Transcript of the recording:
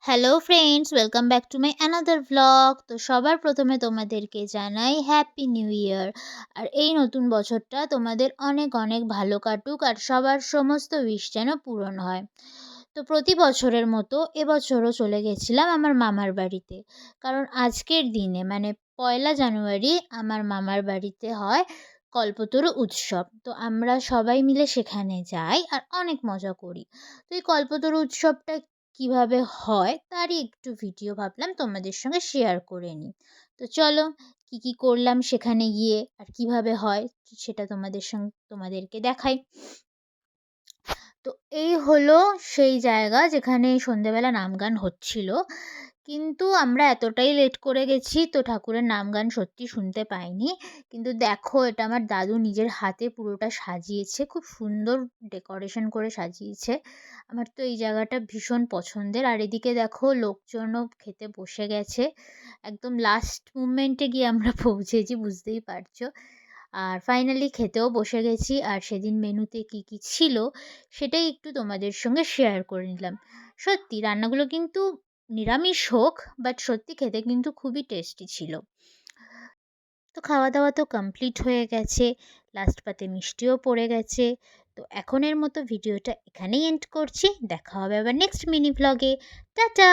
Hello friends, welcome back to my another vlog. তো সবার প্রথমে তোমাদেরকে জানাই হ্যাপি নিউ ইয়ার। আর এই নতুন বছরটা তোমাদের অনেক অনেক ভালো কাটুক আর সবার সমস্ত উইশ যেন পূরণ হয়। তো প্রতি বছরের মতো এবছরও চলে গেছিলাম আমার মামার বাড়িতে, কারণ আজকের দিনে মানে 1লা জানুয়ারি আমার মামার বাড়িতে হয় কল্পতরু উৎসব। তো আমরা সবাই মিলে সেখানে যাই আর অনেক মজা করি। তো এই কল্পতরু উৎসবটা কিভাবে হয় তারই একটু ভিডিও ভাবলাম তোমাদের সঙ্গে শেয়ার করে নিই। তো চলো, কি করলাম সেখানে গিয়ে আর কিভাবে হয় সেটা তোমাদেরকে দেখাই। তো এই হলো সেই জায়গা যেখানে সন্ধেবেলা নাম গান হচ্ছিল, কিন্তু আমরা এতটাই লেট করে গেছি তো ঠাকুরের নাম গান সত্যি শুনতে পাইনি। কিন্তু দেখো, এটা আমার দাদু নিজের হাতে পুরোটা সাজিয়েছে, খুব সুন্দর ডেকোরেশন করে সাজিয়েছে। আমার তো এই জায়গাটা ভীষণ পছন্দের। আর এদিকে দেখো, লোকজনও খেতে বসে গেছে। একদম লাস্ট মুমেন্টে গিয়ে আমরা পৌঁছেছি, বুঝতেই পারছো। আর ফাইনালি খেতেও বসে গেছি। আর সেদিন মেনুতে কি ছিল সেটাই একটু তোমাদের সঙ্গে শেয়ার করে নিলাম। সত্যি রান্নাগুলো কিন্তু নিরামিষ হোক, বাট সত্যি খেতে কিন্তু খুবই টেস্টি ছিল। তো খাওয়া দাওয়া তো কমপ্লিট হয়ে গেছে, লাস্ট পাতে মিষ্টিও পড়ে গেছে। তো এখনের মতো ভিডিওটা এখানেই এন্ড করছি। দেখা হবে আবার নেক্সট মিনি ভ্লগে। টাটা।